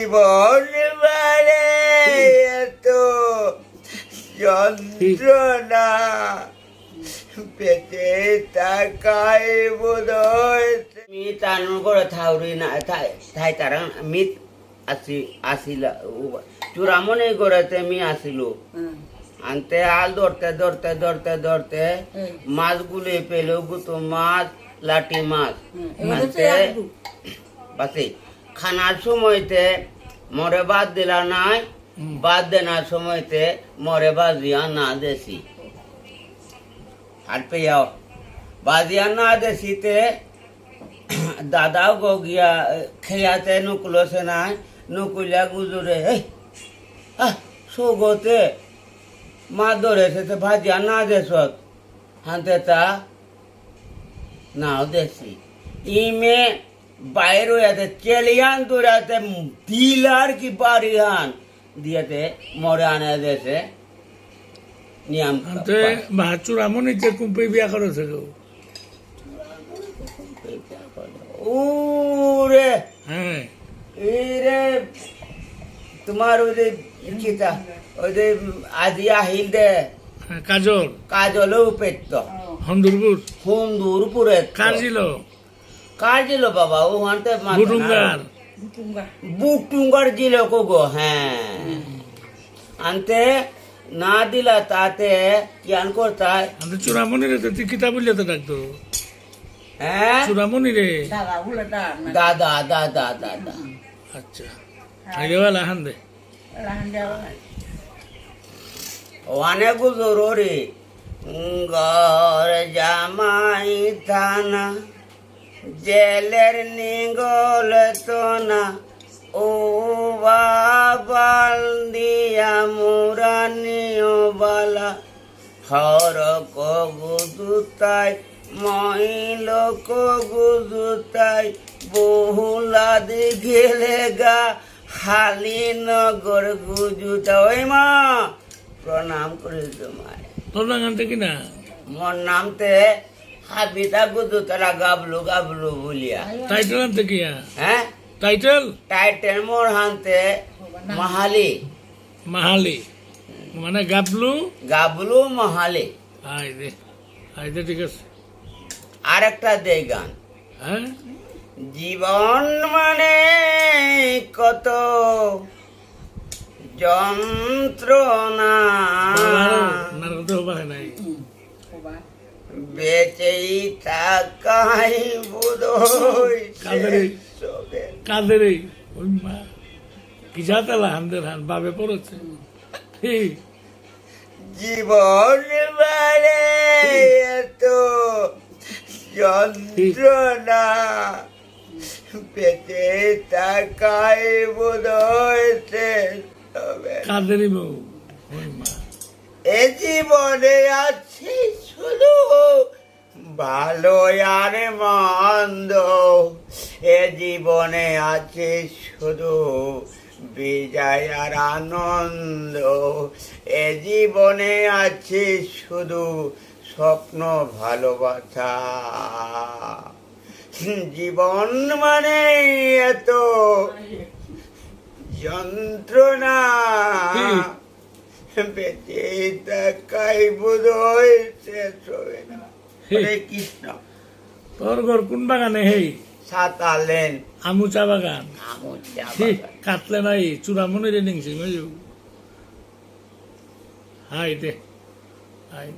জীবন মানে এত যন্ত্রণা পেটে তাকাই বোধ মি তানুর করে থাউরি না থাই তারা মিত আসিল চূড়ামণি করেতে মি আসিল আনতে আল ধরতে ধরতে ধরতে ধরতে মাছগুলি পেল গুতো মাছ লাঠি মাছ আনতে বাসে খানার সময়তে মরে বাদ দিলা নাই বাদ দেনার সময়তে মরে বাজিয়া না দেশি হাট পেয়াও বাজিয়া না দেশিতে দাদাও গো গিয়া খেয়াতে নুকুলছে নাই নুকুলিয়া গুজরে সৌগতে মা ধরেছে তো ভাজিয়া না দেশত হানতে তা নাও দেশি ইমে বাইরে হইয়াতে চেলিয়ান দৌড়াতে দিলার কি বাড়িহান দিয়াতে মরে আনে দেশে নিয়ম চূড়ামণি যে কুম্পি বিয়া করেছে গো ওরে হ্যাঁ এই রে তোমার ওই যে কিতা ওই যে আজি আহিল দে কাজল কাজলেও পেত হন্দুরপুর হুন্দুরপুরে কার ছিল বাবা ও হানতে বুটুঙ্গার ছিল গো হ্যাঁ আনতে না দিলা তাতে জ্ঞান করতায় চূড়ামণি রে তুই কিতা বললে তো ডাকতো হ্যাঁ চূড়ামণি রে দাদা দাদা দাদা আচ্ছা আইলেওয়ালা হান দে অনেক জরুরি ঘর জামাই থানা জেলের নিগল তো না ও বাবাল দিয়া মুরানিও বালা হর কগুদুতাই মহিল কগুদুতাই বহুলা গেলে গা হালি নগর গুজুতা ওই মা প্রণাম করি তোমায় তোর নাম কি না মোর নামতে হাবিতা গুজুতারা গাবলু গাবলু বলিয়া টাইটেল নামতে কি হ্যাঁ টাইটেল মোর হানতে মাহালি মাহালি মানে গাবলু গাবলু মাহালি আই দে ঠিক আছে আর একটা দেই গান হ্যাঁ জীবন মানে কত যন্ত্রণা নাই বেচেই থাকাই বোধ কাদের ওই মা কি যাতালা হানদের হান বাবে পড়েছে জীবন মানে এত যন্ত্রণা পেটে তাকাই বোধ কাদের ওই মা এ জীবনে আছে শুধু ভালো আর মন্দ এ জীবনে আছে শুধু বিজয় আর আনন্দ এ জীবনে আছে শুধু স্বপ্ন ভালোবাসা জীবন মানে এত যন্ত্রণা বেঁচে থাকাই বোধ শেষ হবে না হরে কৃষ্ণ তোর ঘর কোন বাগানে হেই সাতালেন আমুচা বাগান কাটলে নাই চূড়ামণি রে নিংছি হাই দে হাই